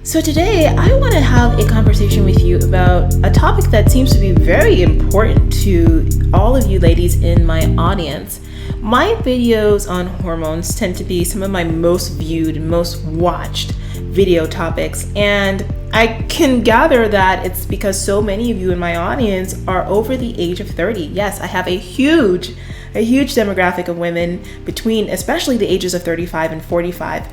So today I want to have a conversation with you about a topic that seems to be very important to all of you ladies in my audience. My videos on hormones tend to be some of my most viewed and most watched video topics, and I can gather that it's because so many of you in my audience are over the age of 30. Yes, I have a huge demographic of women between especially the ages of 35 and 45.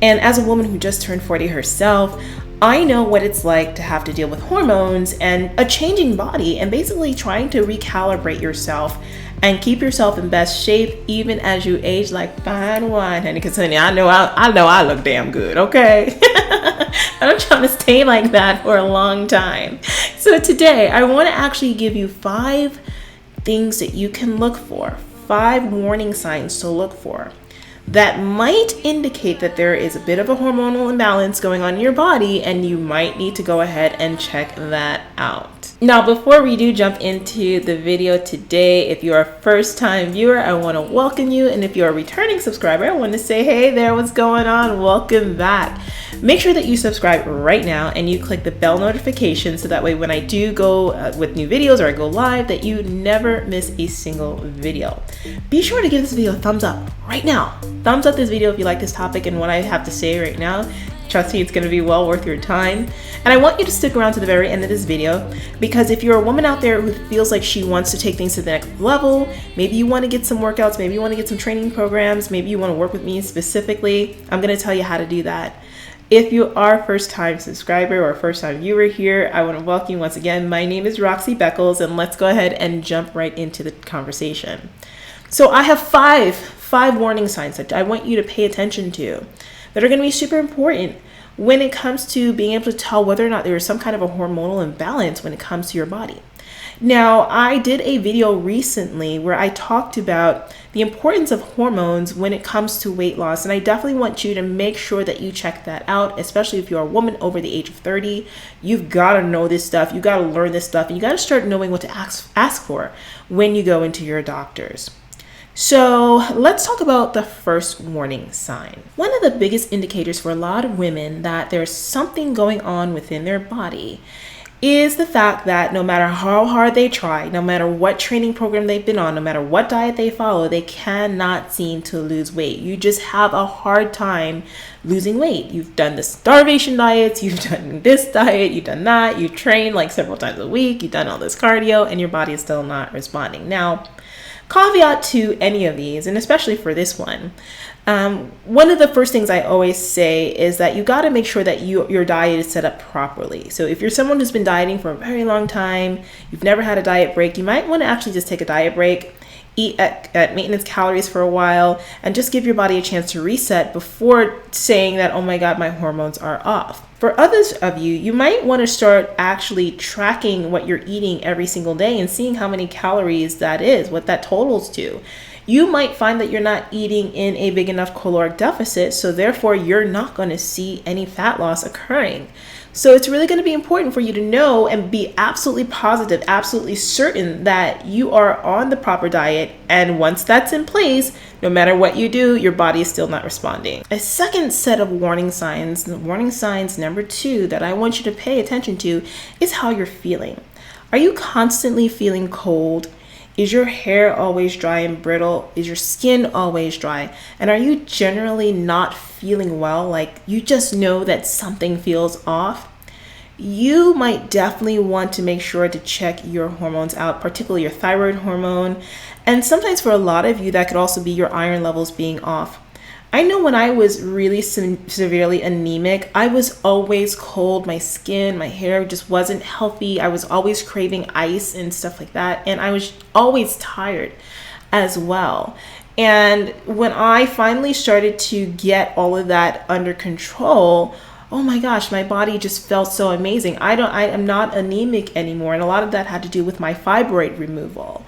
And as a woman who just turned 40 herself, I know what it's like to have to deal with hormones and a changing body and basically trying to recalibrate yourself and keep yourself in best shape even as you age like fine wine, honey. Because honey, I know I look damn good, okay? I'm trying to stay like that for a long time. So today I want to actually give you 5 things that you can look for, 5 warning signs to look for that might indicate that there is a bit of a hormonal imbalance going on in your body, and you might need to go ahead and check that out. Now, before we do jump into the video today, if you're a first-time viewer, I want to welcome you, and if you're a returning subscriber, I want to say, hey there, what's going on? Welcome back. Make sure that you subscribe right now and you click the bell notification so that way when I do go with new videos or I go live, that you never miss a single video. Be sure to give this video a thumbs up right now. Thumbs up this video if you like this topic and what I have to say right now. Trust me, it's going to be well worth your time. And I want you to stick around to the very end of this video, because if you're a woman out there who feels like she wants to take things to the next level, maybe you want to get some workouts, maybe you want to get some training programs, maybe you want to work with me specifically, I'm going to tell you how to do that. If you are a first-time subscriber or first-time viewer here, I want to welcome you once again. My name is Roxy Beckles, and let's go ahead and jump right into the conversation. So I have five warning signs that I want you to pay attention to that are going to be super important when it comes to being able to tell whether or not there is some kind of a hormonal imbalance when it comes to your body. Now, I did a video recently where I talked about the importance of hormones when it comes to weight loss, and I definitely want you to make sure that you check that out, especially if you're a woman over the age of 30. You've got to know this stuff, you got to learn this stuff, and you got to start knowing what to ask for when you go into your doctors. So let's talk about the first warning sign. One of the biggest indicators for a lot of women that there's something going on within their body is the fact that no matter how hard they try, no matter what training program they've been on, no matter what diet they follow, they cannot seem to lose weight. You just have a hard time losing weight. You've done the starvation diets, you've done this diet, you've done that, you train like several times a week, you've done all this cardio, and your body is still not responding. Now, caveat to any of these, and especially for this one of the first things I always say is that you got to make sure that your diet is set up properly. So if you're someone who's been dieting for a very long time, you've never had a diet break, you might want to actually just take a diet break, eat at maintenance calories for a while, and just give your body a chance to reset before saying that, oh my God, my hormones are off. For others of you, you might want to start actually tracking what you're eating every single day and seeing how many calories that is, what that totals to. You might find that you're not eating in a big enough caloric deficit, so therefore you're not going to see any fat loss occurring. So it's really going to be important for you to know and be absolutely positive, absolutely certain that you are on the proper diet. And once that's in place, no matter what you do, your body is still not responding. A second set of warning signs number 2 that I want you to pay attention to is how you're feeling. Are you constantly feeling cold? Is your hair always dry and brittle? Is your skin always dry? And are you generally not feeling well? Like you just know that something feels off? You might definitely want to make sure to check your hormones out, particularly your thyroid hormone. And sometimes for a lot of you, that could also be your iron levels being off. I know when I was really severely anemic, I was always cold. My skin, my hair just wasn't healthy. I was always craving ice and stuff like that. And I was always tired as well. And when I finally started to get all of that under control, oh my gosh, my body just felt so amazing. I am not anemic anymore. And a lot of that had to do with my fibroid removal.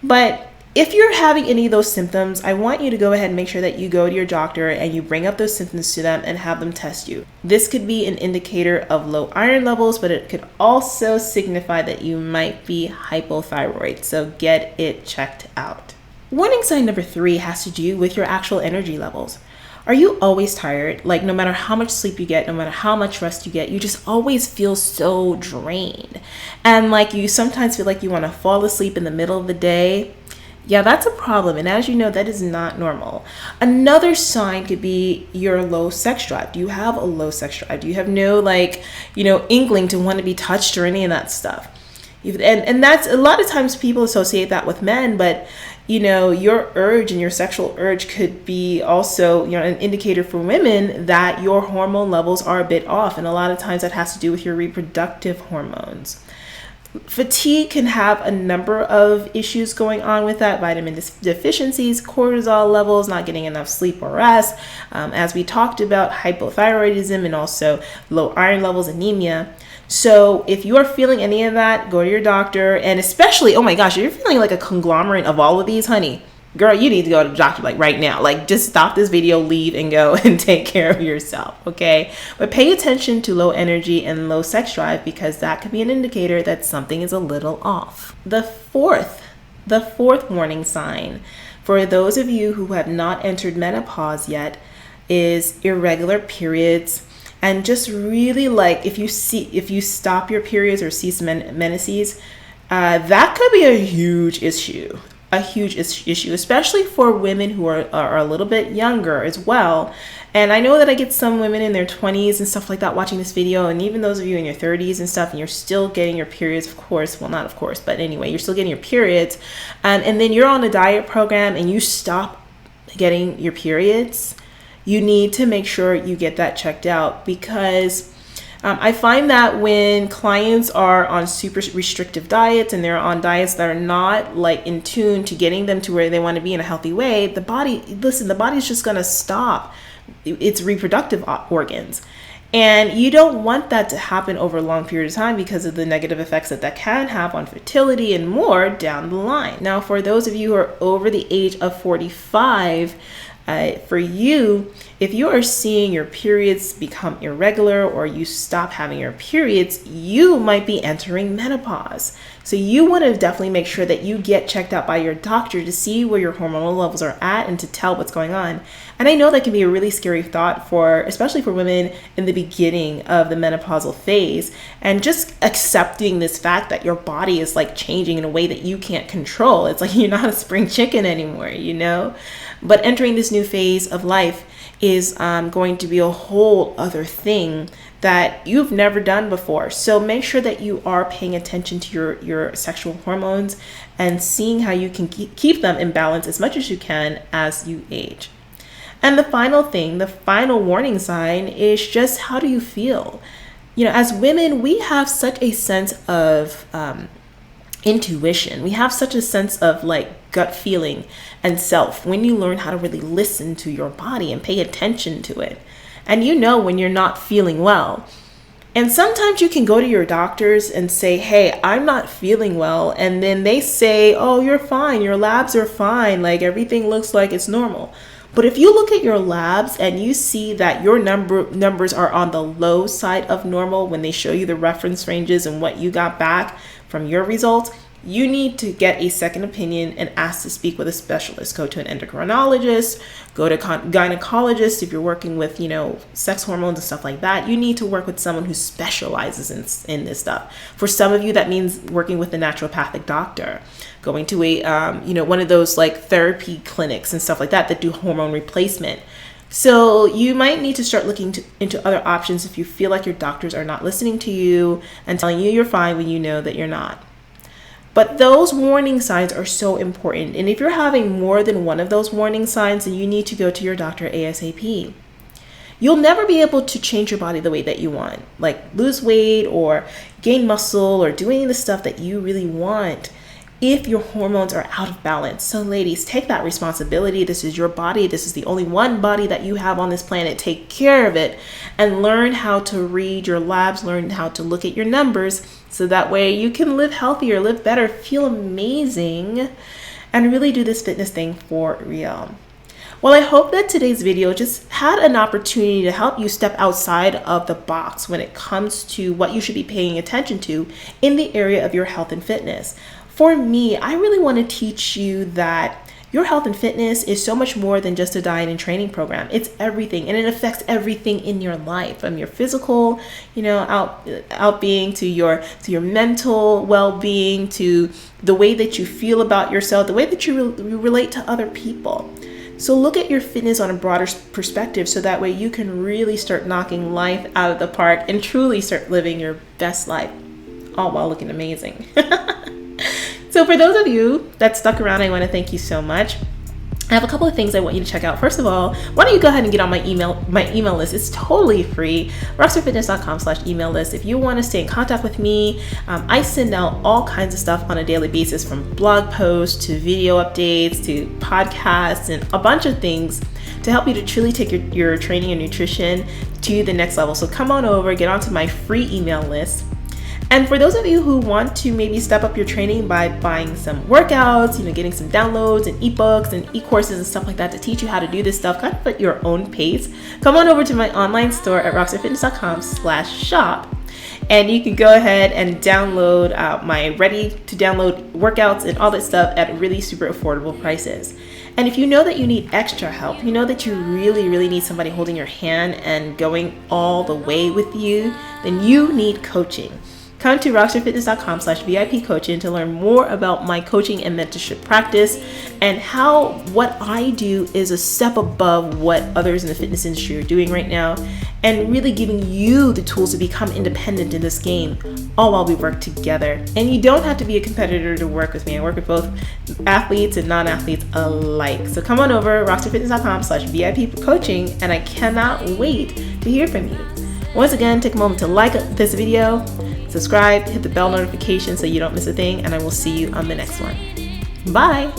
But if you're having any of those symptoms, I want you to go ahead and make sure that you go to your doctor and you bring up those symptoms to them and have them test you. This could be an indicator of low iron levels, but it could also signify that you might be hypothyroid. So get it checked out. Warning sign number 3 has to do with your actual energy levels. Are you always tired? Like, no matter how much sleep you get, no matter how much rest you get, you just always feel so drained. And like, you sometimes feel like you want to fall asleep in the middle of the day. Yeah, that's a problem. And as you know, that is not normal. Another sign could be your low sex drive. Do you have a low sex drive? Do you have no, like, inkling to want to be touched or any of that stuff? And that's a lot of times people associate that with men, but your urge and your sexual urge could be also, an indicator for women that your hormone levels are a bit off. And a lot of times that has to do with your reproductive hormones. Fatigue can have a number of issues going on with that. Vitamin deficiencies, cortisol levels, not getting enough sleep or rest. As we talked about, hypothyroidism and also low iron levels, anemia. So if you are feeling any of that, go to your doctor. And especially, oh my gosh, if you're feeling like a conglomerate of all of these, honey, girl, you need to go to the doctor like right now. Like, just stop this video, leave, and go and take care of yourself, okay? But pay attention to low energy and low sex drive, because that could be an indicator that something is a little off. The fourth warning sign for those of you who have not entered menopause yet is irregular periods. And just really, like, if you stop your periods or cease menses, that could be a huge issue. Especially for women who are a little bit younger as well. And I know that I get some women in their 20s and stuff like that watching this video, and even those of you in your 30s and stuff, and you're still getting your periods, of course. Well, not of course, but anyway, you're still getting your periods. And then you're on a diet program and you stop getting your periods. You need to make sure you get that checked out, because I find that when clients are on super restrictive diets and they're on diets that are not like in tune to getting them to where they want to be in a healthy way, the body's just going to stop its reproductive organs. And you don't want that to happen over a long period of time because of the negative effects that can have on fertility and more down the line. Now, for those of you who are over the age of 45, for you, if you are seeing your periods become irregular or you stop having your periods, you might be entering menopause. So you want to definitely make sure that you get checked out by your doctor to see where your hormonal levels are at and to tell what's going on. And I know that can be a really scary thought especially for women in the beginning of the menopausal phase, and just accepting this fact that your body is like changing in a way that you can't control. It's like you're not a spring chicken anymore, But entering this new phase of life is going to be a whole other thing that you've never done before. So make sure that you are paying attention to your sexual hormones and seeing how you can keep them in balance as much as you can as you age. And the final warning sign is just, how do you feel? As women, we have such a sense of intuition. We have such a sense of like gut feeling and self when you learn how to really listen to your body and pay attention to it. And when you're not feeling well. And sometimes you can go to your doctors and say, hey, I'm not feeling well. And then they say, oh, you're fine. Your labs are fine. Like, everything looks like it's normal. But if you look at your labs and you see that your numbers are on the low side of normal when they show you the reference ranges and what you got back from your results, you need to get a second opinion and ask to speak with a specialist. Go to an endocrinologist, go to gynecologist if you're working with, sex hormones and stuff like that. You need to work with someone who specializes in this stuff. For some of you, that means working with a naturopathic doctor, going to a, one of those like therapy clinics and stuff like that do hormone replacement. So you might need to start looking into other options if you feel like your doctors are not listening to you and telling you you're fine when you know that you're not. But those warning signs are so important. And if you're having more than one of those warning signs, then you need to go to your doctor ASAP. You'll never be able to change your body the way that you want, like lose weight or gain muscle or do any of the stuff that you really want, if your hormones are out of balance. So ladies, take that responsibility. This is your body. This is the only one body that you have on this planet. Take care of it and learn how to read your labs, learn how to look at your numbers, so that way you can live healthier, live better, feel amazing, and really do this fitness thing for real. Well, I hope that today's video just had an opportunity to help you step outside of the box when it comes to what you should be paying attention to in the area of your health and fitness. For me, I really want to teach you that Your health and fitness is so much more than just a diet and training program. It's everything, and it affects everything in your life, from your physical, out being to your mental well-being, to the way that you feel about yourself, the way that you relate to other people. So look at your fitness on a broader perspective, so that way you can really start knocking life out of the park and truly start living your best life, all while looking amazing. So for those of you that stuck around, I want to thank you so much. I have a couple of things I want you to check out. First of all, why don't you go ahead and get on my email list? It's totally free. rockstarfitness.com/email list. If you want to stay in contact with me, I send out all kinds of stuff on a daily basis, from blog posts to video updates to podcasts and a bunch of things to help you to truly take your training and nutrition to the next level. So come on over, get onto my free email list. And for those of you who want to maybe step up your training by buying some workouts, getting some downloads and ebooks and e-courses and stuff like that to teach you how to do this stuff kind of at your own pace, come on over to my online store at rockstarfitness.com/shop. And you can go ahead and download my ready to download workouts and all that stuff at really super affordable prices. And if you know that you need extra help, you know that you really, really need somebody holding your hand and going all the way with you, then you need coaching. Come to rockstarfitness.com/VIP coaching to learn more about my coaching and mentorship practice, and how what I do is a step above what others in the fitness industry are doing right now, and really giving you the tools to become independent in this game, all while we work together. And you don't have to be a competitor to work with me. I work with both athletes and non-athletes alike. So come on over, rockstarfitness.com/VIP coaching, and I cannot wait to hear from you. Once again, take a moment to like this video, subscribe, hit the bell notification so you don't miss a thing, and I will see you on the next one. Bye.